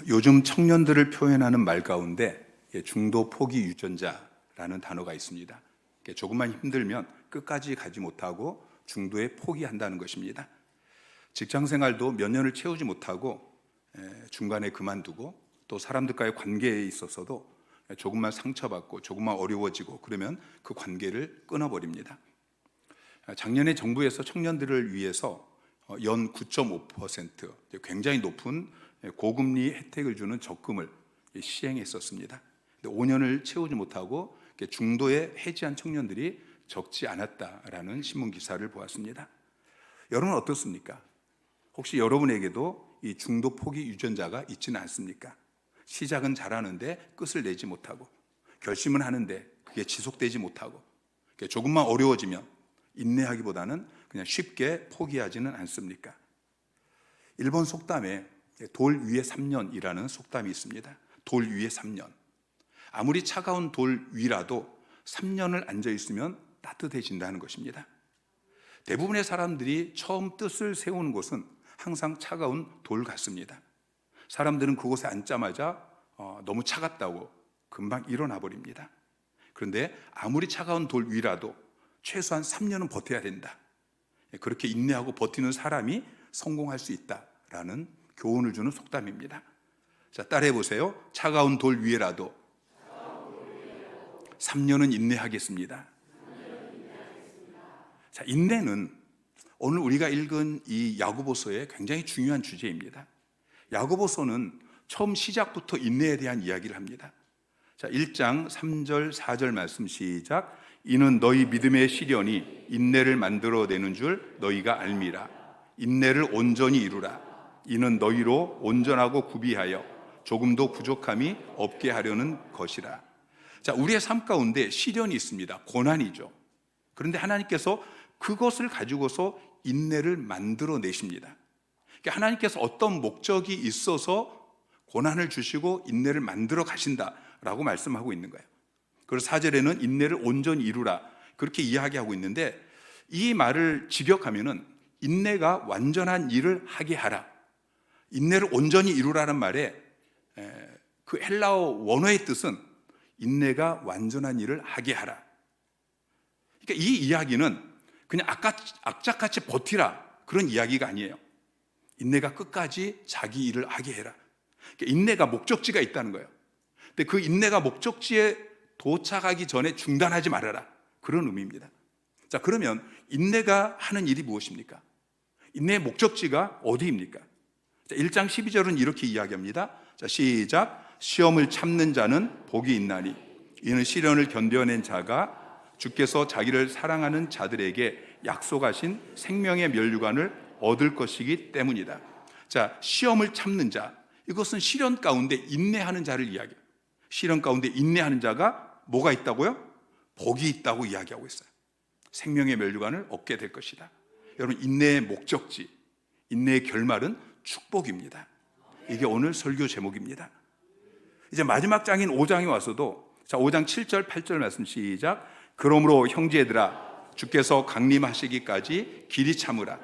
요즘 청년들을 표현하는 말 가운데 중도 포기 유전자라는 단어가 있습니다. 조금만 힘들면 끝까지 가지 못하고 중도에 포기한다는 것입니다. 직장 생활도 몇 년을 채우지 못하고 중간에 그만두고, 또 사람들과의 관계에 있어서도 조금만 상처받고 조금만 어려워지고 그러면 그 관계를 끊어버립니다. 작년에 정부에서 청년들을 위해서 연 9.5% 굉장히 높은 고금리 혜택을 주는 적금을 시행했었습니다. 5년을 채우지 못하고 중도에 해지한 청년들이 적지 않았다라는 신문 기사를 보았습니다. 여러분은 어떻습니까? 혹시 여러분에게도 이 중도 포기 유전자가 있지는 않습니까? 시작은 잘하는데 끝을 내지 못하고, 결심은 하는데 그게 지속되지 못하고, 조금만 어려워지면 인내하기보다는 그냥 쉽게 포기하지는 않습니까? 일본 속담에 돌 위에 3년이라는 속담이 있습니다. 돌 위에 3년. 아무리 차가운 돌 위라도 3년을 앉아 있으면 따뜻해진다는 것입니다. 대부분의 사람들이 처음 뜻을 세우는 곳은 항상 차가운 돌 같습니다. 사람들은 그곳에 앉자마자 너무 차갑다고 금방 일어나 버립니다. 그런데 아무리 차가운 돌 위라도 최소한 3년은 버텨야 된다. 그렇게 인내하고 버티는 사람이 성공할 수 있다라는 교훈을 주는 속담입니다. 자, 따라해 보세요. 차가운 돌 위에라도 3년은 인내하겠습니다. 자, 인내는 오늘 우리가 읽은 이 야고보서의 굉장히 중요한 주제입니다. 야고보서는 처음 시작부터 인내에 대한 이야기를 합니다. 자, 1장 3절 4절 말씀 시작. 이는 너희 믿음의 시련이 인내를 만들어내는 줄 너희가 알미라. 인내를 온전히 이루라. 이는 너희로 온전하고 구비하여 조금도 부족함이 없게 하려는 것이라. 자, 우리의 삶 가운데 시련이 있습니다. 고난이죠. 그런데 하나님께서 그것을 가지고서 인내를 만들어내십니다. 그러니까 하나님께서 어떤 목적이 있어서 고난을 주시고 인내를 만들어 가신다라고 말씀하고 있는 거예요. 그래서 4절에는 인내를 온전히 이루라 그렇게 이야기하고 있는데, 이 말을 직역하면은 인내가 완전한 일을 하게 하라, 인내를 온전히 이루라는 말에 그 헬라어 원어의 뜻은 인내가 완전한 일을 하게 하라. 그러니까 이 이야기는 그냥 악착같이 버티라 그런 이야기가 아니에요. 인내가 끝까지 자기 일을 하게 해라. 그러니까 인내가 목적지가 있다는 거예요. 근데 그 인내가 목적지에 도착하기 전에 중단하지 말아라, 그런 의미입니다. 자, 그러면 인내가 하는 일이 무엇입니까? 인내의 목적지가 어디입니까? 자, 1장 12절은 이렇게 이야기합니다. 자, 시작. 시험을 참는 자는 복이 있나니 이는 시련을 견뎌낸 자가 주께서 자기를 사랑하는 자들에게 약속하신 생명의 면류관을 얻을 것이기 때문이다. 자, 시험을 참는 자, 이것은 시련 가운데 인내하는 자를 이야기해요. 시련 가운데 인내하는 자가 뭐가 있다고요? 복이 있다고 이야기하고 있어요. 생명의 면류관을 얻게 될 것이다. 여러분, 인내의 목적지, 인내의 결말은 축복입니다. 이게 오늘 설교 제목입니다. 이제 마지막 장인 5장에 와서도, 자, 5장 7절 8절 말씀 시작. 그러므로 형제들아, 주께서 강림하시기까지 길이 참으라.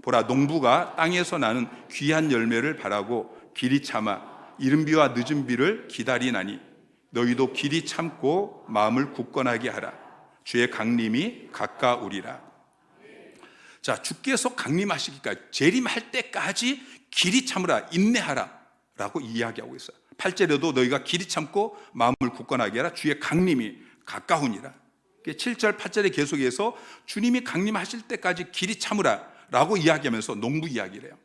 보라, 농부가 땅에서 나는 귀한 열매를 바라고 길이 참아 이른 비와 늦은 비를 기다리나니 너희도 길이 참고 마음을 굳건하게 하라. 주의 강림이 가까우리라. 자, 주께서 강림하시기까지, 재림할 때까지 길이 참으라, 인내하라 라고 이야기하고 있어요. 8절에도 너희가 길이 참고 마음을 굳건하게 하라. 주의 강림이 가까우니라. 7절 8절에 계속해서 주님이 강림하실 때까지 길이 참으라 라고 이야기하면서 농부 이야기를 해요.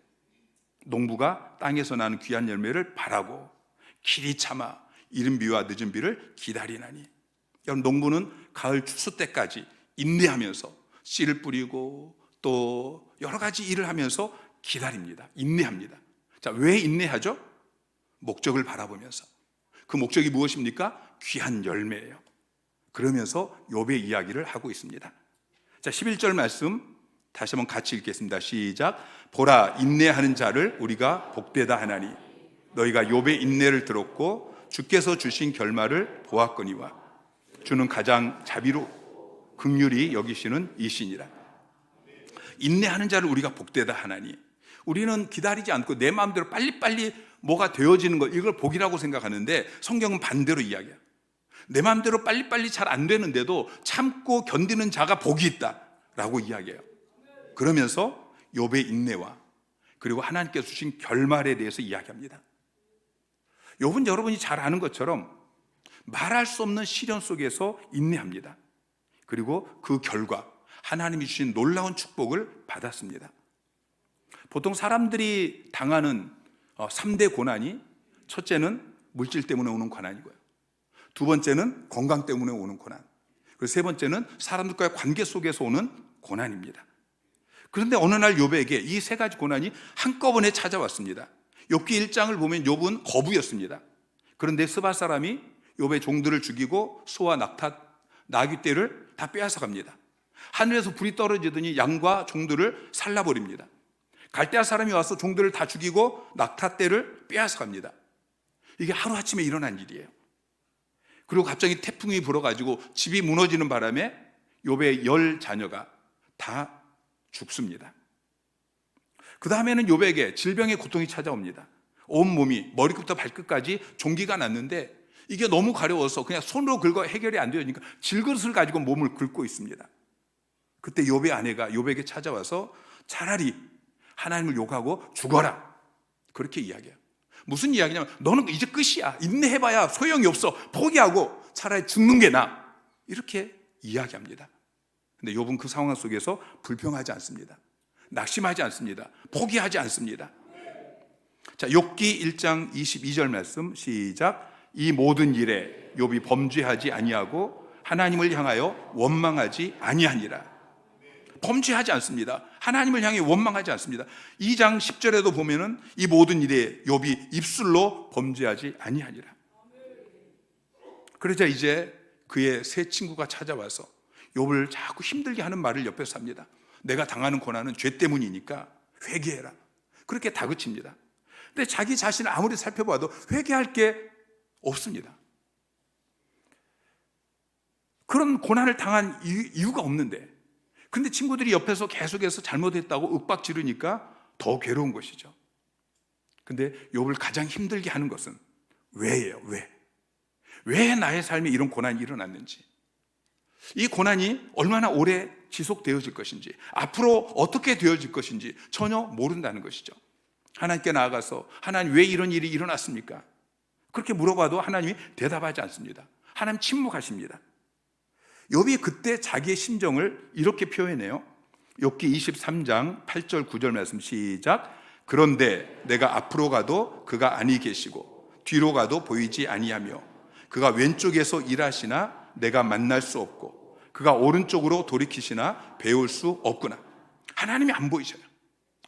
농부가 땅에서 나는 귀한 열매를 바라고 길이 참아 이른 비와 늦은 비를 기다리나니. 여러분, 농부는 가을 추수 때까지 인내하면서 씨를 뿌리고 또 여러 가지 일을 하면서 기다립니다. 인내합니다. 자, 왜 인내하죠? 목적을 바라보면서. 그 목적이 무엇입니까? 귀한 열매예요. 그러면서 욥의 이야기를 하고 있습니다. 자, 11절 말씀 다시 한번 같이 읽겠습니다. 시작. 보라, 인내하는 자를 우리가 복되다 하나니 너희가 욥의 인내를 들었고 주께서 주신 결말을 보았거니와 주는 가장 자비로 긍휼히 여기시는 이시니라. 인내하는 자를 우리가 복되다 하나니, 우리는 기다리지 않고 내 마음대로 빨리빨리 뭐가 되어지는 것, 이걸 복이라고 생각하는데 성경은 반대로 이야기해요. 내 마음대로 빨리빨리 잘 안 되는데도 참고 견디는 자가 복이 있다라고 이야기해요. 그러면서 욥의 인내와 그리고 하나님께서 주신 결말에 대해서 이야기합니다. 욥은 여러분이 잘 아는 것처럼 말할 수 없는 시련 속에서 인내합니다. 그리고 그 결과 하나님이 주신 놀라운 축복을 받았습니다. 보통 사람들이 당하는 3대 고난이, 첫째는 물질 때문에 오는 고난이고요, 두 번째는 건강 때문에 오는 고난, 그리고 세 번째는 사람들과의 관계 속에서 오는 고난입니다. 그런데 어느 날 욥에게 이 세 가지 고난이 한꺼번에 찾아왔습니다. 욥기 1장을 보면 욥은 거부였습니다. 그런데 스바 사람이 욥의 종들을 죽이고 소와 낙타, 나귀떼를 다 빼앗아 갑니다. 하늘에서 불이 떨어지더니 양과 종들을 살라버립니다. 갈대아 사람이 와서 종들을 다 죽이고 낙타떼를 빼앗아 갑니다. 이게 하루아침에 일어난 일이에요. 그리고 갑자기 태풍이 불어가지고 집이 무너지는 바람에 욥의 10자녀가 다 죽습니다. 그 다음에는 욥에게 질병의 고통이 찾아옵니다. 온몸이 머리끝부터 발끝까지 종기가 났는데 이게 너무 가려워서 그냥 손으로 긁어 해결이 안 되니까 질그릇을 가지고 몸을 긁고 있습니다. 그때 욥의 아내가 욥에게 찾아와서 차라리 하나님을 욕하고 죽어라, 그렇게 이야기해요. 무슨 이야기냐면 너는 이제 끝이야, 인내해봐야 소용이 없어, 포기하고 차라리 죽는 게 나아, 이렇게 이야기합니다. 근데 욥은 그 상황 속에서 불평하지 않습니다. 낙심하지 않습니다. 포기하지 않습니다. 자, 욥기 1장 22절 말씀 시작. 이 모든 일에 욥이 범죄하지 아니하고 하나님을 향하여 원망하지 아니하니라. 범죄하지 않습니다. 하나님을 향해 원망하지 않습니다. 2장 10절에도 보면은 이 모든 일에 욥이 입술로 범죄하지 아니하니라. 그러자 이제 그의 세 친구가 찾아와서 욥을 자꾸 힘들게 하는 말을 옆에서 합니다. 내가 당하는 고난은 죄 때문이니까 회개해라, 그렇게 다그칩니다. 근데 자기 자신을 아무리 살펴봐도 회개할 게 없습니다. 그런 고난을 당한 이유가 없는데, 근데 친구들이 옆에서 계속해서 잘못했다고 윽박 지르니까 더 괴로운 것이죠. 근데 욥을 가장 힘들게 하는 것은 왜예요? 왜 나의 삶에 이런 고난이 일어났는지, 이 고난이 얼마나 오래 지속되어질 것인지, 앞으로 어떻게 되어질 것인지 전혀 모른다는 것이죠. 하나님께 나아가서 하나님 왜 이런 일이 일어났습니까? 그렇게 물어봐도 하나님이 대답하지 않습니다. 하나님 침묵하십니다. 욥이 그때 자기의 심정을 이렇게 표현해요. 욥기 23장 8절 9절 말씀 시작. 그런데 내가 앞으로 가도 그가 아니 계시고 뒤로 가도 보이지 아니하며 그가 왼쪽에서 일하시나 내가 만날 수 없고 그가 오른쪽으로 돌이키시나 배울 수 없구나. 하나님이 안 보이셔요.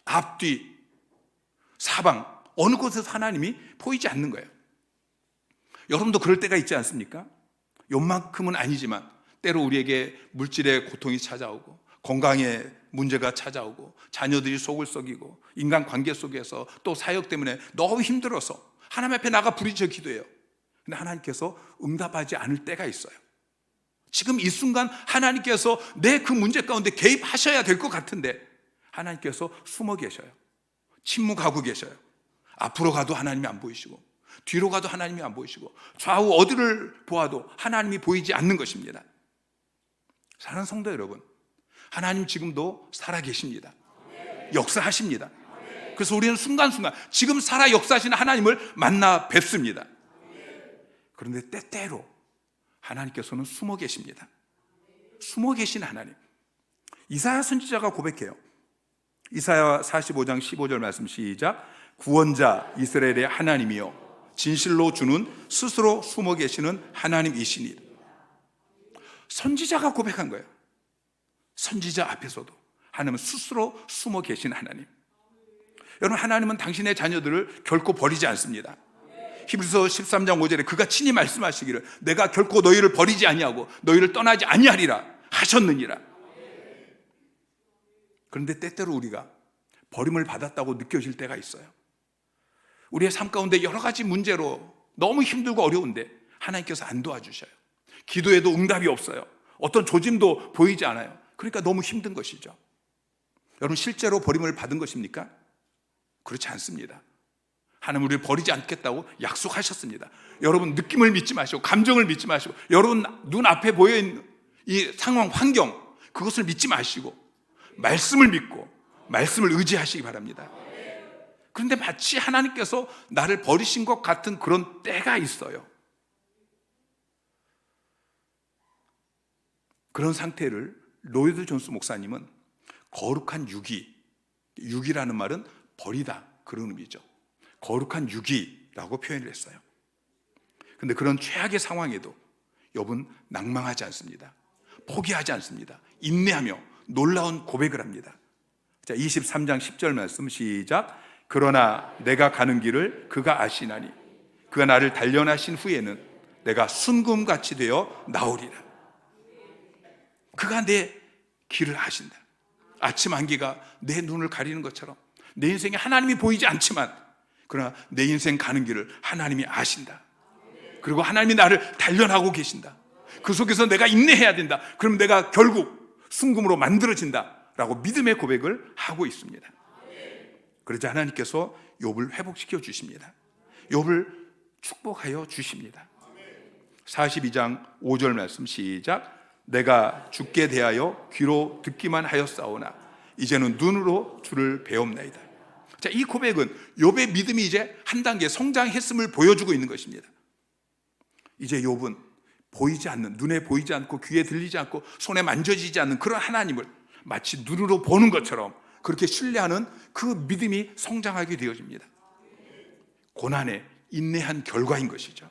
앞뒤 사방 어느 곳에서 하나님이 보이지 않는 거예요. 여러분도 그럴 때가 있지 않습니까? 욥만큼은 아니지만 때로 우리에게 물질의 고통이 찾아오고 건강의 문제가 찾아오고 자녀들이 속을 썩이고 인간관계 속에서 또 사역 때문에 너무 힘들어서 하나님 앞에 나가 부르짖어 기도해요. 근데 하나님께서 응답하지 않을 때가 있어요. 지금 이 순간 하나님께서 내 그 문제 가운데 개입하셔야 될 것 같은데 하나님께서 숨어 계셔요. 침묵하고 계셔요. 앞으로 가도 하나님이 안 보이시고 뒤로 가도 하나님이 안 보이시고 좌우 어디를 보아도 하나님이 보이지 않는 것입니다. 사랑하는 성도 여러분, 하나님 지금도 살아계십니다. 역사하십니다. 그래서 우리는 순간순간 지금 살아 역사하시는 하나님을 만나 뵙습니다. 그런데 때때로 하나님께서는 숨어 계십니다. 숨어 계신 하나님. 이사야 선지자가 고백해요. 이사야 45장 15절 말씀 시작. 구원자 이스라엘의 하나님이여 진실로 주는 스스로 숨어 계시는 하나님이시니. 선지자가 고백한 거예요. 선지자 앞에서도 하나님은 스스로 숨어 계신 하나님. 여러분, 하나님은 당신의 자녀들을 결코 버리지 않습니다. 히브리서 13장 5절에 그가 친히 말씀하시기를 내가 결코 너희를 버리지 아니하고 너희를 떠나지 아니하리라 하셨느니라. 그런데 때때로 우리가 버림을 받았다고 느껴질 때가 있어요. 우리의 삶 가운데 여러 가지 문제로 너무 힘들고 어려운데 하나님께서 안 도와주셔요. 기도에도 응답이 없어요. 어떤 조짐도 보이지 않아요. 그러니까 너무 힘든 것이죠. 여러분, 실제로 버림을 받은 것입니까? 그렇지 않습니다. 하나님 우리를 버리지 않겠다고 약속하셨습니다. 여러분 느낌을 믿지 마시고 감정을 믿지 마시고 여러분 눈앞에 보여있는 이 상황 환경 그것을 믿지 마시고 말씀을 믿고 말씀을 의지하시기 바랍니다. 그런데 마치 하나님께서 나를 버리신 것 같은 그런 때가 있어요. 그런 상태를 로이드 존스 목사님은 거룩한 유기라는 말은 버리다 그런 의미죠. 거룩한 유기라고 표현을 했어요. 그런데 그런 최악의 상황에도 욥은 낭망하지 않습니다. 포기하지 않습니다. 인내하며 놀라운 고백을 합니다. 자, 23장 10절 말씀 시작. 그러나 내가 가는 길을 그가 아시나니 그가 나를 단련하신 후에는 내가 순금같이 되어 나오리라. 그가 내 길을 아신다. 아침 안개가 내 눈을 가리는 것처럼 내 인생에 하나님이 보이지 않지만 그러나 내 인생 가는 길을 하나님이 아신다. 그리고 하나님이 나를 단련하고 계신다. 그 속에서 내가 인내해야 된다. 그럼 내가 결국 순금으로 만들어진다 라고 믿음의 고백을 하고 있습니다. 그러자 하나님께서 욥을 회복시켜 주십니다. 욥을 축복하여 주십니다. 42장 5절 말씀 시작. 내가 주께 대하여 귀로 듣기만 하였사오나 이제는 눈으로 주를 배움나이다. 자, 이 고백은 욥의 믿음이 이제 한 단계 성장했음을 보여주고 있는 것입니다. 이제 욥은 보이지 않는, 눈에 보이지 않고 귀에 들리지 않고 손에 만져지지 않는 그런 하나님을 마치 눈으로 보는 것처럼 그렇게 신뢰하는 그 믿음이 성장하게 되어집니다. 고난에 인내한 결과인 것이죠.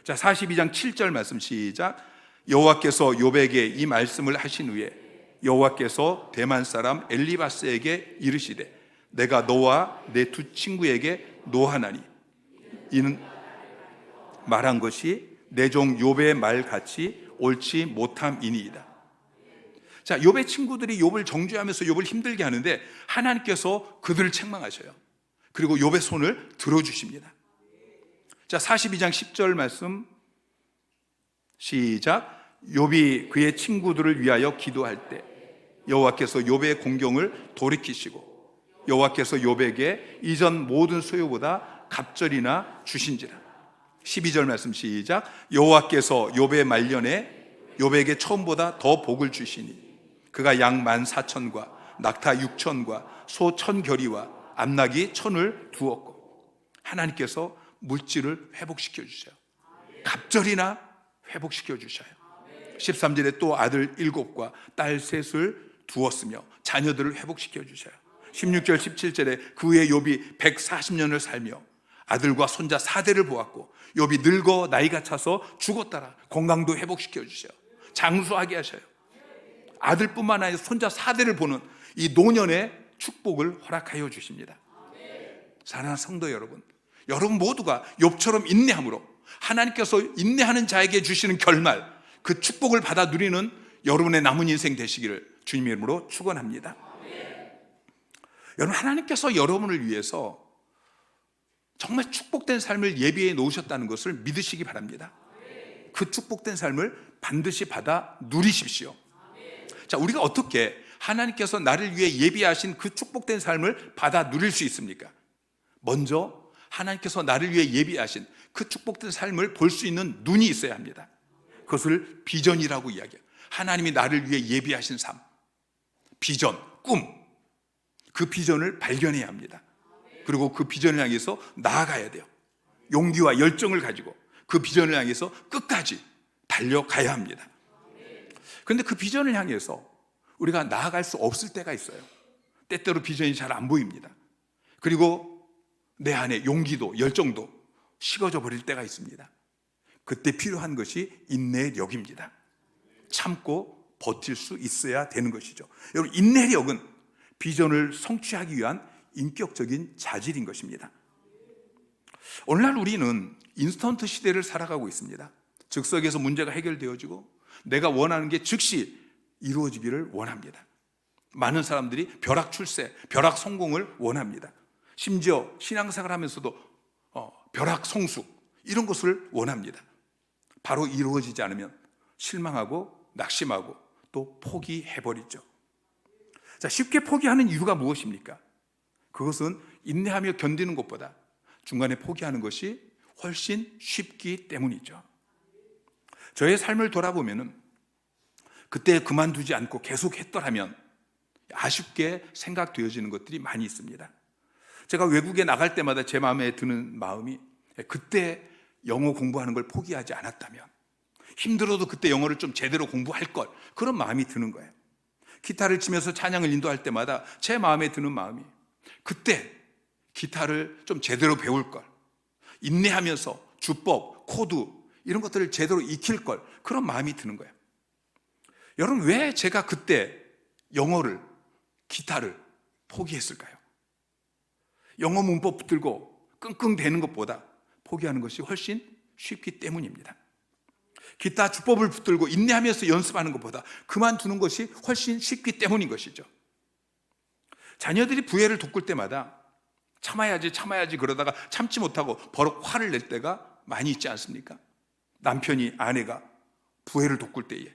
자, 42장 7절 말씀 시작. 여호와께서 욥에게 이 말씀을 하신 후에 여호와께서 대만 사람 엘리바스에게 이르시되 내가 너와 내 두 친구에게 노하나니 이는 말한 것이 내 종 욥의 말같이 옳지 못함이니이다. 자, 욥의 친구들이 욥을 정죄하면서 욥을 힘들게 하는데 하나님께서 그들을 책망하셔요. 그리고 욥의 손을 들어주십니다. 자, 42장 10절 말씀 시작. 욥이 그의 친구들을 위하여 기도할 때 여호와께서 욥의 공경을 돌이키시고 여호와께서 욥에게 이전 모든 소유보다 갑절이나 주신지라. 12절 말씀 시작. 여호와께서 욥의 말년에 욥에게 처음보다 더 복을 주시니 그가 양 14,000과 낙타 6,000과 소 1,000결이와 암낙이 1,000을 두었고 하나님께서 물질을 회복시켜 주셔요. 갑절이나 회복시켜 주셔요. 13절에 또 아들 7과 딸 3을 두었으며 자녀들을 회복시켜 주셔요. 16절 17절에 그 후에 욥이 140년을 살며 아들과 손자 4대를 보았고 욥이 늙어 나이가 차서 죽었더라. 건강도 회복시켜 주셔요. 장수하게 하셔요. 아들뿐만 아니라 손자 4대를 보는 이 노년의 축복을 허락하여 주십니다. 사랑하는 성도 여러분, 여러분 모두가 욥처럼 인내함으로 하나님께서 인내하는 자에게 주시는 결말, 그 축복을 받아 누리는 여러분의 남은 인생 되시기를 주님의 이름으로 축원합니다. 여러분, 하나님께서 여러분을 위해서 정말 축복된 삶을 예비해 놓으셨다는 것을 믿으시기 바랍니다. 그 축복된 삶을 반드시 받아 누리십시오. 자, 우리가 어떻게 하나님께서 나를 위해 예비하신 그 축복된 삶을 받아 누릴 수 있습니까? 먼저 하나님께서 나를 위해 예비하신 그 축복된 삶을 볼 수 있는 눈이 있어야 합니다. 그것을 비전이라고 이야기해요. 하나님이 나를 위해 예비하신 삶, 비전, 꿈, 그 비전을 발견해야 합니다. 그리고 그 비전을 향해서 나아가야 돼요. 용기와 열정을 가지고 그 비전을 향해서 끝까지 달려가야 합니다. 그런데 그 비전을 향해서 우리가 나아갈 수 없을 때가 있어요. 때때로 비전이 잘 안 보입니다. 그리고 내 안에 용기도 열정도 식어져 버릴 때가 있습니다. 그때 필요한 것이 인내력입니다. 참고 버틸 수 있어야 되는 것이죠. 여러분, 인내력은 비전을 성취하기 위한 인격적인 자질인 것입니다. 오늘날 우리는 인스턴트 시대를 살아가고 있습니다. 즉석에서 문제가 해결되어지고 내가 원하는 게 즉시 이루어지기를 원합니다. 많은 사람들이 벼락 출세, 벼락 성공을 원합니다. 심지어 신앙생활 하면서도 벼락 성숙 이런 것을 원합니다. 바로 이루어지지 않으면 실망하고 낙심하고 또 포기해버리죠. 자, 쉽게 포기하는 이유가 무엇입니까? 그것은 인내하며 견디는 것보다 중간에 포기하는 것이 훨씬 쉽기 때문이죠. 저의 삶을 돌아보면은 그때 그만두지 않고 계속 했더라면 아쉽게 생각되어지는 것들이 많이 있습니다. 제가 외국에 나갈 때마다 제 마음에 드는 마음이, 그때 영어 공부하는 걸 포기하지 않았다면, 힘들어도 그때 영어를 좀 제대로 공부할 걸, 그런 마음이 드는 거예요. 기타를 치면서 찬양을 인도할 때마다 제 마음에 드는 마음이, 그때 기타를 좀 제대로 배울 걸, 인내하면서 주법, 코드 이런 것들을 제대로 익힐 걸, 그런 마음이 드는 거예요. 여러분, 왜 제가 그때 영어를, 기타를 포기했을까요? 영어 문법 붙들고 끙끙대는 것보다 포기하는 것이 훨씬 쉽기 때문입니다. 기타 주법을 붙들고 인내하면서 연습하는 것보다 그만두는 것이 훨씬 쉽기 때문인 것이죠. 자녀들이 부회를 돋굴 때마다 참아야지 그러다가 참지 못하고 버럭 화를 낼 때가 많이 있지 않습니까? 남편이, 아내가 부회를 돋굴 때에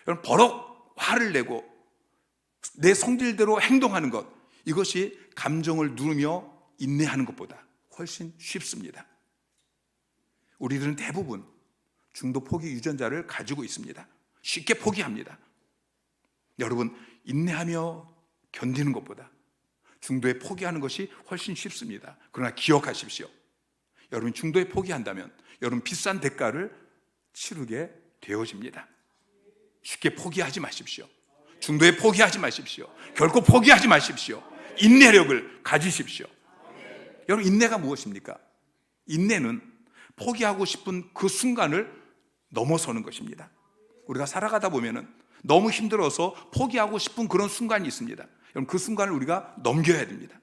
여러분, 버럭 화를 내고 내 성질대로 행동하는 것, 이것이 감정을 누르며 인내하는 것보다 훨씬 쉽습니다. 우리들은 대부분 중도 포기 유전자를 가지고 있습니다. 쉽게 포기합니다. 여러분, 인내하며 견디는 것보다 중도에 포기하는 것이 훨씬 쉽습니다. 그러나 기억하십시오. 여러분, 중도에 포기한다면 여러분 비싼 대가를 치르게 되어집니다. 쉽게 포기하지 마십시오. 중도에 포기하지 마십시오. 결코 포기하지 마십시오. 인내력을 가지십시오. 여러분, 인내가 무엇입니까? 인내는 포기하고 싶은 그 순간을 넘어서는 것입니다. 우리가 살아가다 보면은 너무 힘들어서 포기하고 싶은 그런 순간이 있습니다. 여러분, 그 순간을 우리가 넘겨야 됩니다.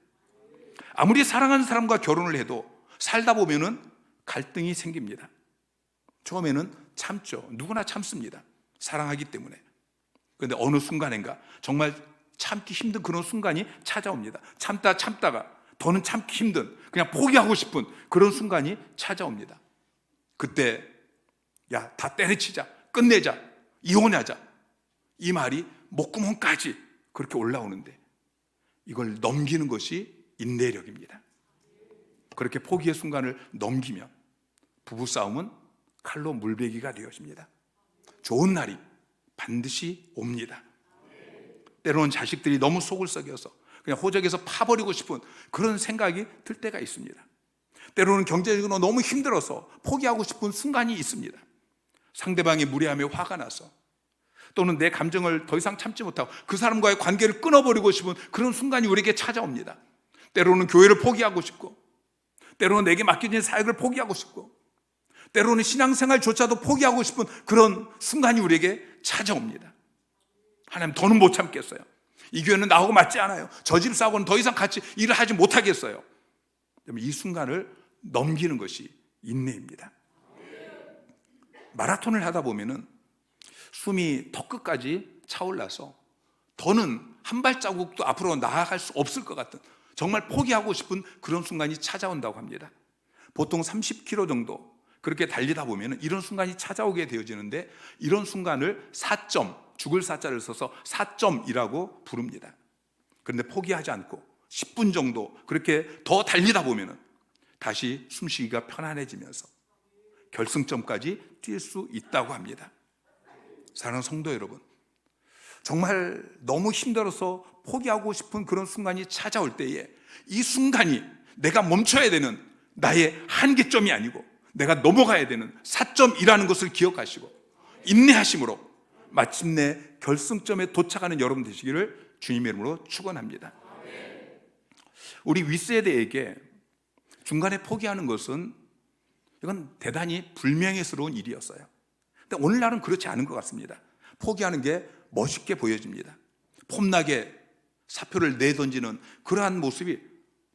아무리 사랑하는 사람과 결혼을 해도 살다 보면은 갈등이 생깁니다. 처음에는 참죠. 누구나 참습니다. 사랑하기 때문에. 그런데 어느 순간인가 정말 참기 힘든 그런 순간이 찾아옵니다. 참다가 더는 참기 힘든, 그냥 포기하고 싶은 그런 순간이 찾아옵니다. 그때 야, 다 때려치자, 끝내자, 이혼하자, 이 말이 목구멍까지 그렇게 올라오는데 이걸 넘기는 것이 인내력입니다. 그렇게 포기의 순간을 넘기면 부부싸움은 칼로 물베기가 되어집니다. 좋은 날이 반드시 옵니다. 때로는 자식들이 너무 속을 썩여서 그냥 호적에서 파버리고 싶은 그런 생각이 들 때가 있습니다. 때로는 경제적으로 너무 힘들어서 포기하고 싶은 순간이 있습니다. 상대방이 무례함에 화가 나서, 또는 내 감정을 더 이상 참지 못하고 그 사람과의 관계를 끊어버리고 싶은 그런 순간이 우리에게 찾아옵니다. 때로는 교회를 포기하고 싶고, 때로는 내게 맡겨진 사역을 포기하고 싶고, 때로는 신앙생활조차도 포기하고 싶은 그런 순간이 우리에게 찾아옵니다. 하나님, 더는 못 참겠어요. 이 교회는 나하고 맞지 않아요. 저 집사하고는 더 이상 같이 일을 하지 못하겠어요. 이 순간을 넘기는 것이 인내입니다. 마라톤을 하다 보면은 숨이 턱끝까지 차올라서 더는 한 발자국도 앞으로 나아갈 수 없을 것 같은, 정말 포기하고 싶은 그런 순간이 찾아온다고 합니다. 보통 30km 정도 그렇게 달리다 보면 이런 순간이 찾아오게 되어지는데, 이런 순간을 4점, 죽을 사자를 써서 4점이라고 부릅니다. 그런데 포기하지 않고 10분 정도 그렇게 더 달리다 보면 다시 숨쉬기가 편안해지면서 결승점까지 뛸 수 있다고 합니다. 사랑하는 성도 여러분, 정말 너무 힘들어서 포기하고 싶은 그런 순간이 찾아올 때에 이 순간이 내가 멈춰야 되는 나의 한계점이 아니고 내가 넘어가야 되는 4점이라는 것을 기억하시고 인내하심으로 마침내 결승점에 도착하는 여러분 되시기를 주님의 이름으로 축원합니다. 우리 윗세대에게 중간에 포기하는 것은 이건 대단히 불명예스러운 일이었어요. 근데 오늘날은 그렇지 않은 것 같습니다. 포기하는 게 멋있게 보여집니다. 폼나게 사표를 내던지는 그러한 모습이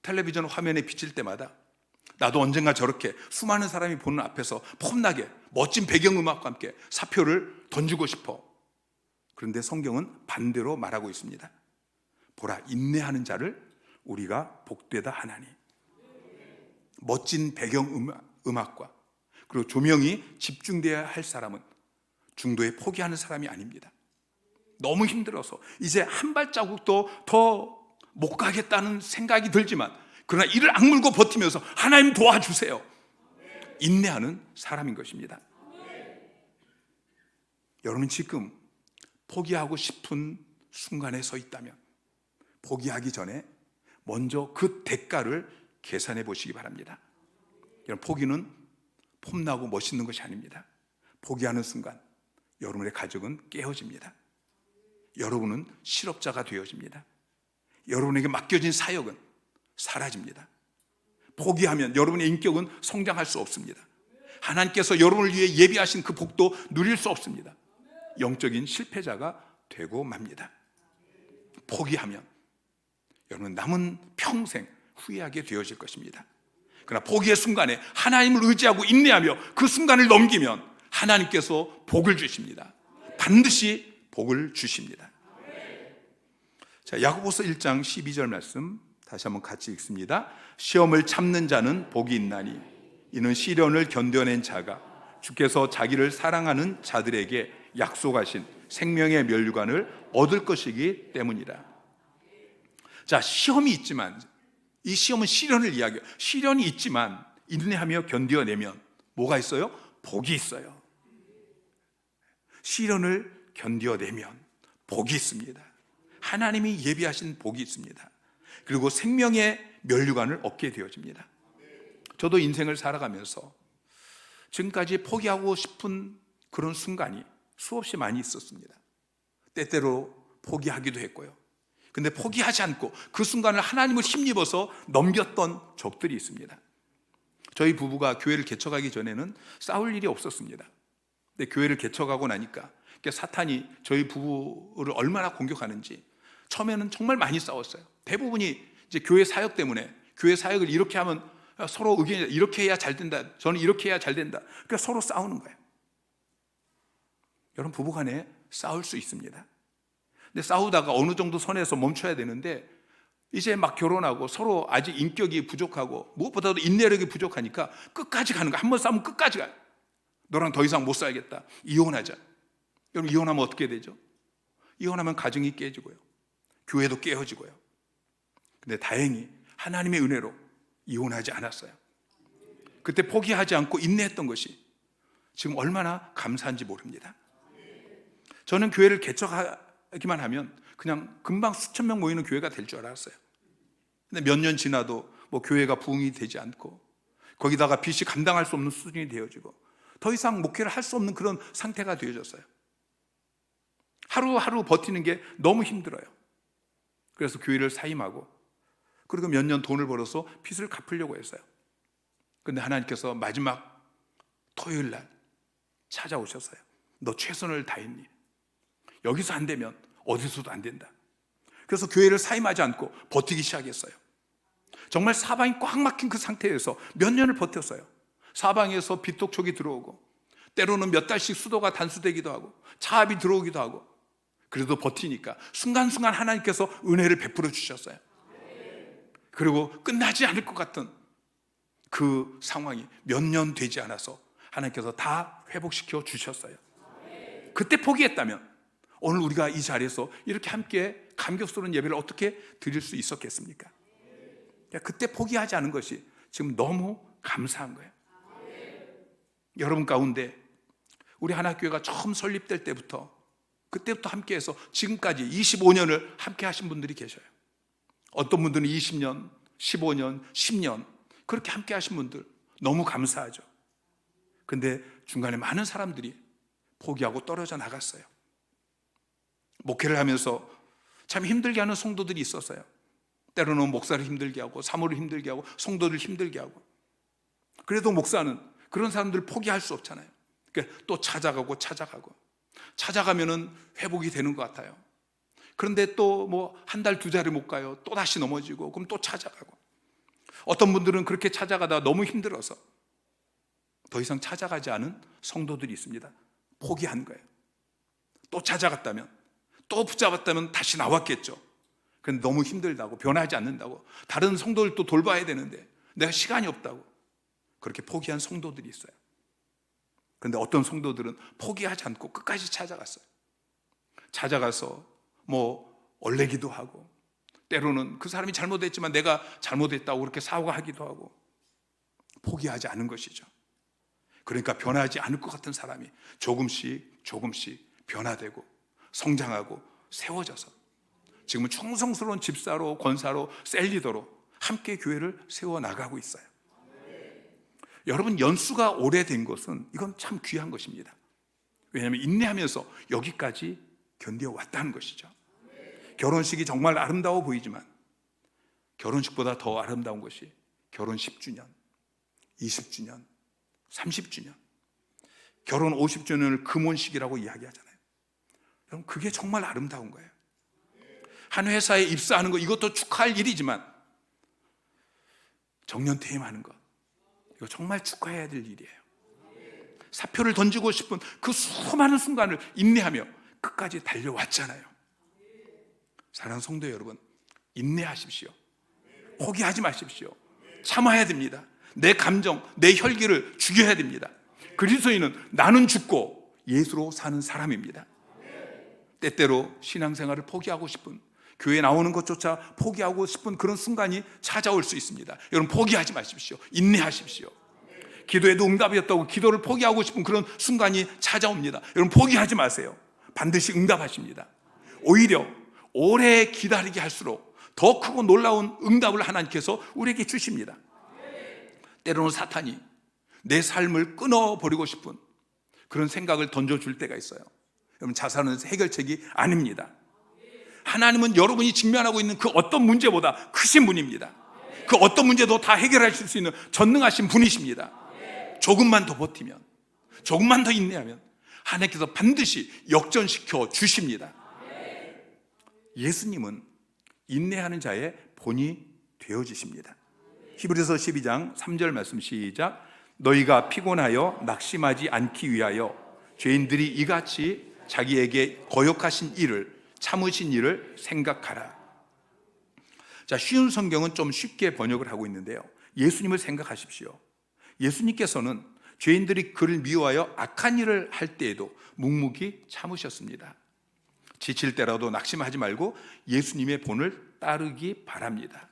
텔레비전 화면에 비칠 때마다 나도 언젠가 저렇게 수많은 사람이 보는 앞에서 폼나게 멋진 배경음악과 함께 사표를 던지고 싶어. 그런데 성경은 반대로 말하고 있습니다. 보라, 인내하는 자를 우리가 복되다 하나니. 멋진 배경음악과 그리고 조명이 집중되어야 할 사람은 중도에 포기하는 사람이 아닙니다. 너무 힘들어서 이제 한 발자국도 더 못 가겠다는 생각이 들지만 그러나 이를 악물고 버티면서 하나님 도와주세요. 인내하는 사람인 것입니다. 여러분 지금 포기하고 싶은 순간에 서 있다면 포기하기 전에 먼저 그 대가를 계산해 보시기 바랍니다. 여러분 포기는 폼나고 멋있는 것이 아닙니다. 포기하는 순간 여러분의 가족은 깨어집니다. 여러분은 실업자가 되어집니다. 여러분에게 맡겨진 사역은 사라집니다. 포기하면 여러분의 인격은 성장할 수 없습니다. 하나님께서 여러분을 위해 예비하신 그 복도 누릴 수 없습니다. 영적인 실패자가 되고 맙니다. 포기하면 여러분 남은 평생 후회하게 되어질 것입니다. 그러나 포기의 순간에 하나님을 의지하고 인내하며 그 순간을 넘기면 하나님께서 복을 주십니다. 반드시 복을 주십니다. 자, 야고보서 1장 12절 말씀 다시 한번 같이 읽습니다. 시험을 참는 자는 복이 있나니 이는 시련을 견뎌낸 자가 주께서 자기를 사랑하는 자들에게 약속하신 생명의 면류관을 얻을 것이기 때문이라. 자, 시험이 있지만 이 시험은 시련을 이야기해요. 시련이 있지만 인내하며 견뎌내면 뭐가 있어요? 복이 있어요. 시련을 견뎌내면 복이 있습니다. 하나님이 예비하신 복이 있습니다. 그리고 생명의 면류관을 얻게 되어집니다. 저도 인생을 살아가면서 지금까지 포기하고 싶은 그런 순간이 수없이 많이 있었습니다. 때때로 포기하기도 했고요. 근데 포기하지 않고 그 순간을 하나님을 힘입어서 넘겼던 적들이 있습니다. 저희 부부가 교회를 개척하기 전에는 싸울 일이 없었습니다. 근데 교회를 개척하고 나니까 사탄이 저희 부부를 얼마나 공격하는지 처음에는 정말 많이 싸웠어요. 대부분이 이제 교회 사역 때문에 교회 사역을 이렇게 하면 서로 의견이 이렇게 해야 잘 된다. 저는 이렇게 해야 잘 된다. 그러니까 서로 싸우는 거예요. 여러분 부부간에 싸울 수 있습니다. 근데 싸우다가 어느 정도 선에서 멈춰야 되는데 이제 막 결혼하고 서로 아직 인격이 부족하고 무엇보다도 인내력이 부족하니까 끝까지 가는 거야. 한번 싸우면 끝까지 가요. 너랑 더 이상 못 살겠다. 이혼하자. 여러분 이혼하면 어떻게 되죠? 이혼하면 가정이 깨지고요. 교회도 깨어지고요. 근데 다행히 하나님의 은혜로 이혼하지 않았어요. 그때 포기하지 않고 인내했던 것이 지금 얼마나 감사한지 모릅니다. 저는 교회를 개척하기만 하면 그냥 금방 수천 명 모이는 교회가 될 줄 알았어요. 근데 몇 년 지나도 뭐 교회가 부흥이 되지 않고 거기다가 빚이 감당할 수 없는 수준이 되어지고 더 이상 목회를 할 수 없는 그런 상태가 되어졌어요. 하루하루 버티는 게 너무 힘들어요. 그래서 교회를 사임하고 그리고 몇 년 돈을 벌어서 빚을 갚으려고 했어요. 그런데 하나님께서 마지막 토요일 날 찾아오셨어요. 너 최선을 다했니? 여기서 안 되면 어디서도 안 된다. 그래서 교회를 사임하지 않고 버티기 시작했어요. 정말 사방이 꽉 막힌 그 상태에서 몇 년을 버텼어요. 사방에서 빚독촉이 들어오고 때로는 몇 달씩 수도가 단수되기도 하고 차압이 들어오기도 하고 그래도 버티니까 순간순간 하나님께서 은혜를 베풀어 주셨어요. 그리고 끝나지 않을 것 같은 그 상황이 몇 년 되지 않아서 하나님께서 다 회복시켜 주셨어요. 그때 포기했다면 오늘 우리가 이 자리에서 이렇게 함께 감격스러운 예배를 어떻게 드릴 수 있었겠습니까? 그때 포기하지 않은 것이 지금 너무 감사한 거예요. 여러분 가운데 우리 하나교회가 처음 설립될 때부터 그때부터 함께해서 지금까지 25년을 함께 하신 분들이 계셔요. 어떤 분들은 20년, 15년, 10년 그렇게 함께 하신 분들 너무 감사하죠. 근데 중간에 많은 사람들이 포기하고 떨어져 나갔어요. 목회를 하면서 참 힘들게 하는 성도들이 있었어요. 때로는 목사를 힘들게 하고 사모를 힘들게 하고 성도를 힘들게 하고 그래도 목사는 그런 사람들을 포기할 수 없잖아요. 그러니까 또 찾아가면은 회복이 되는 것 같아요. 그런데 또 뭐 한 달, 두 달을 못 가요. 또 다시 넘어지고 그럼 또 찾아가고 어떤 분들은 그렇게 찾아가다 너무 힘들어서 더 이상 찾아가지 않은 성도들이 있습니다. 포기한 거예요. 또 찾아갔다면 또 붙잡았다면 다시 나왔겠죠. 그런데 너무 힘들다고 변하지 않는다고 다른 성도들 또 돌봐야 되는데 내가 시간이 없다고 그렇게 포기한 성도들이 있어요. 그런데 어떤 성도들은 포기하지 않고 끝까지 찾아갔어요. 찾아가서 뭐 얼레기도 하고 때로는 그 사람이 잘못했지만 내가 잘못했다고 그렇게 사과하기도 하고 포기하지 않은 것이죠. 그러니까 변하지 않을 것 같은 사람이 조금씩 변화되고 성장하고 세워져서 지금은 충성스러운 집사로, 권사로, 셀리더로 함께 교회를 세워나가고 있어요. 여러분, 연수가 오래된 것은 이건 참 귀한 것입니다. 왜냐하면 인내하면서 여기까지 견뎌왔다는 것이죠. 결혼식이 정말 아름다워 보이지만 결혼식보다 더 아름다운 것이 결혼 10주년, 20주년, 30주년, 결혼 50주년을 금혼식이라고 이야기하잖아요. 여러분, 그게 정말 아름다운 거예요. 한 회사에 입사하는 거, 이것도 축하할 일이지만 정년퇴임하는 것, 이거 정말 축하해야 될 일이에요. 사표를 던지고 싶은 그 수많은 순간을 인내하며 끝까지 달려왔잖아요. 사랑하는 성도 여러분, 인내하십시오. 포기하지 마십시오. 참아야 됩니다. 내 감정, 내 혈기를 죽여야 됩니다. 그리스도인은 나는 죽고 예수로 사는 사람입니다. 때때로 신앙생활을 포기하고 싶은, 교회에 나오는 것조차 포기하고 싶은 그런 순간이 찾아올 수 있습니다. 여러분, 포기하지 마십시오. 인내하십시오. 기도에도 응답이었다고 기도를 포기하고 싶은 그런 순간이 찾아옵니다. 여러분, 포기하지 마세요. 반드시 응답하십니다. 오히려 오래 기다리게 할수록 더 크고 놀라운 응답을 하나님께서 우리에게 주십니다. 때로는 사탄이 내 삶을 끊어버리고 싶은 그런 생각을 던져줄 때가 있어요. 여러분, 자살은 해결책이 아닙니다. 하나님은 여러분이 직면하고 있는 그 어떤 문제보다 크신 분입니다. 그 어떤 문제도 다 해결하실 수 있는 전능하신 분이십니다. 조금만 더 버티면, 조금만 더 인내하면 하나님께서 반드시 역전시켜 주십니다. 예수님은 인내하는 자의 본이 되어지십니다. 히브리서 12장 3절 말씀 시작. 너희가 피곤하여 낙심하지 않기 위하여 죄인들이 이같이 자기에게 거역하신 일을, 참으신 일을 생각하라. 자, 쉬운 성경은 좀 쉽게 번역을 하고 있는데요, 예수님을 생각하십시오. 예수님께서는 죄인들이 그를 미워하여 악한 일을 할 때에도 묵묵히 참으셨습니다. 지칠 때라도 낙심하지 말고 예수님의 본을 따르기 바랍니다.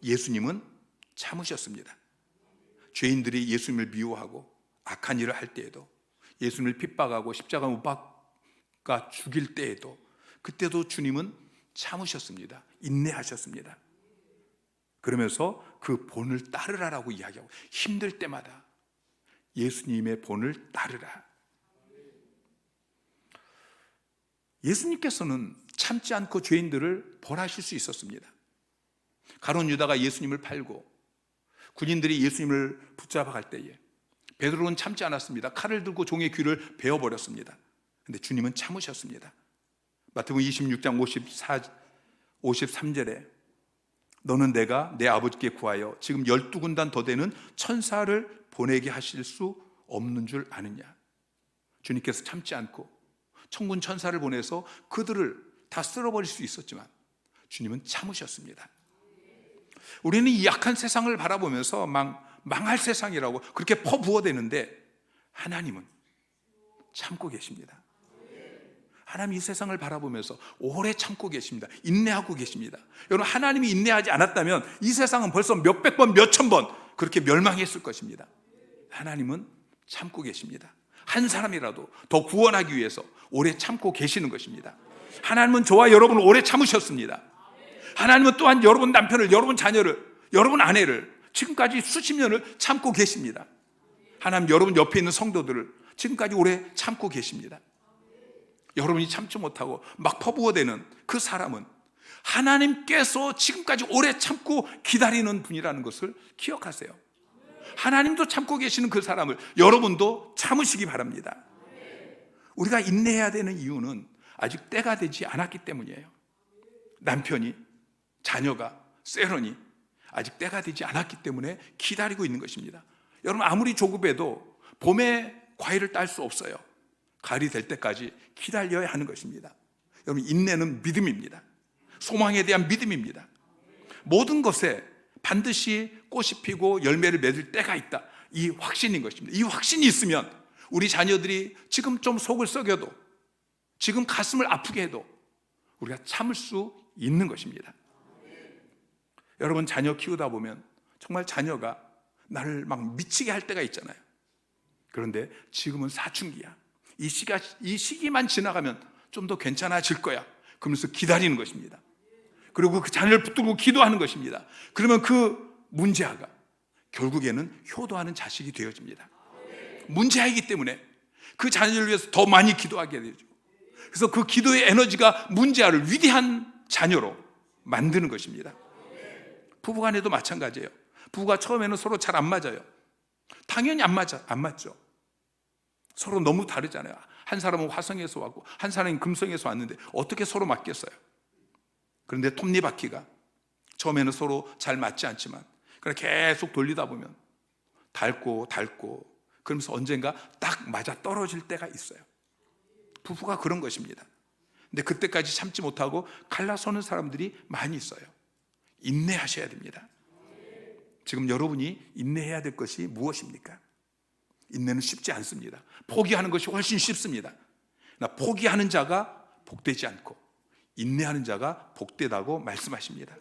예수님은 참으셨습니다. 죄인들이 예수님을 미워하고 악한 일을 할 때에도, 예수님을 핍박하고 십자가 못 박아 죽일 때에도, 그때도 주님은 참으셨습니다. 인내하셨습니다. 그러면서 그 본을 따르라라고 이야기하고, 힘들 때마다 예수님의 본을 따르라. 예수님께서는 참지 않고 죄인들을 벌하실 수 있었습니다. 가룟 유다가 예수님을 팔고 군인들이 예수님을 붙잡아 갈 때에 베드로는 참지 않았습니다. 칼을 들고 종의 귀를 베어버렸습니다. 그런데 주님은 참으셨습니다. 마태복음 26장 53절에 너는 내가 내 아버지께 구하여 지금 12군단 더 되는 천사를 보내게 하실 수 없는 줄 아느냐. 주님께서 참지 않고 천군 천사를 보내서 그들을 다 쓸어버릴 수 있었지만 주님은 참으셨습니다. 우리는 이 약한 세상을 바라보면서 망할 세상이라고 그렇게 퍼부어대는데 하나님은 참고 계십니다. 하나님 이 세상을 바라보면서 오래 참고 계십니다. 인내하고 계십니다. 여러분, 하나님이 인내하지 않았다면 이 세상은 벌써 몇백 번, 몇천 번 그렇게 멸망했을 것입니다. 하나님은 참고 계십니다. 한 사람이라도 더 구원하기 위해서 오래 참고 계시는 것입니다. 하나님은 저와 여러분을 오래 참으셨습니다. 하나님은 또한 여러분 남편을, 여러분 자녀를, 여러분 아내를 지금까지 수십 년을 참고 계십니다. 하나님 여러분 옆에 있는 성도들을 지금까지 오래 참고 계십니다. 여러분이 참지 못하고 막 퍼부어대는 그 사람은 하나님께서 지금까지 오래 참고 기다리는 분이라는 것을 기억하세요. 하나님도 참고 계시는 그 사람을 여러분도 참으시기 바랍니다. 우리가 인내해야 되는 이유는 아직 때가 되지 않았기 때문이에요. 남편이, 자녀가, 세런이 아직 때가 되지 않았기 때문에 기다리고 있는 것입니다. 여러분, 아무리 조급해도 봄에 과일을 딸 수 없어요. 가을이 될 때까지 기다려야 하는 것입니다. 여러분, 인내는 믿음입니다. 소망에 대한 믿음입니다. 모든 것에 반드시 꽃이 피고 열매를 맺을 때가 있다, 이 확신인 것입니다. 이 확신이 있으면 우리 자녀들이 지금 좀 속을 썩여도, 지금 가슴을 아프게 해도 우리가 참을 수 있는 것입니다. 여러분 자녀 키우다 보면 정말 자녀가 나를 막 미치게 할 때가 있잖아요. 그런데 지금은 사춘기야. 이 시기만 지나가면 좀 더 괜찮아질 거야. 그러면서 기다리는 것입니다. 그리고 그 자녀를 붙들고 기도하는 것입니다. 그러면 그 문제아가 결국에는 효도하는 자식이 되어집니다. 문제아이기 때문에 그 자녀를 위해서 더 많이 기도하게 되죠. 그래서 그 기도의 에너지가 문제아를 위대한 자녀로 만드는 것입니다. 부부간에도 마찬가지예요. 부부가 처음에는 서로 잘 안 맞아요. 당연히 안 맞죠. 서로 너무 다르잖아요. 한 사람은 화성에서 왔고 한 사람은 금성에서 왔는데 어떻게 서로 맞겠어요? 그런데 톱니바퀴가 처음에는 서로 잘 맞지 않지만 계속 돌리다 보면 닳고 그러면서 언젠가 딱 맞아 떨어질 때가 있어요. 부부가 그런 것입니다. 근데 그때까지 참지 못하고 갈라서는 사람들이 많이 있어요. 인내하셔야 됩니다. 지금 여러분이 인내해야 될 것이 무엇입니까? 인내는 쉽지 않습니다. 포기하는 것이 훨씬 쉽습니다. 포기하는 자가 복되지 않고 인내하는 자가 복되다고 말씀하십니다.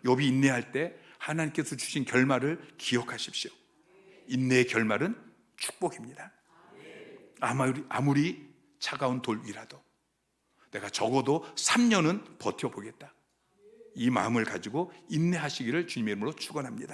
욥이 인내할 때 하나님께서 주신 결말을 기억하십시오. 인내의 결말은 축복입니다. 아무리 차가운 돌 위라도 내가 적어도 3년은 버텨보겠다, 이 마음을 가지고 인내하시기를 주님의 이름으로 축원합니다.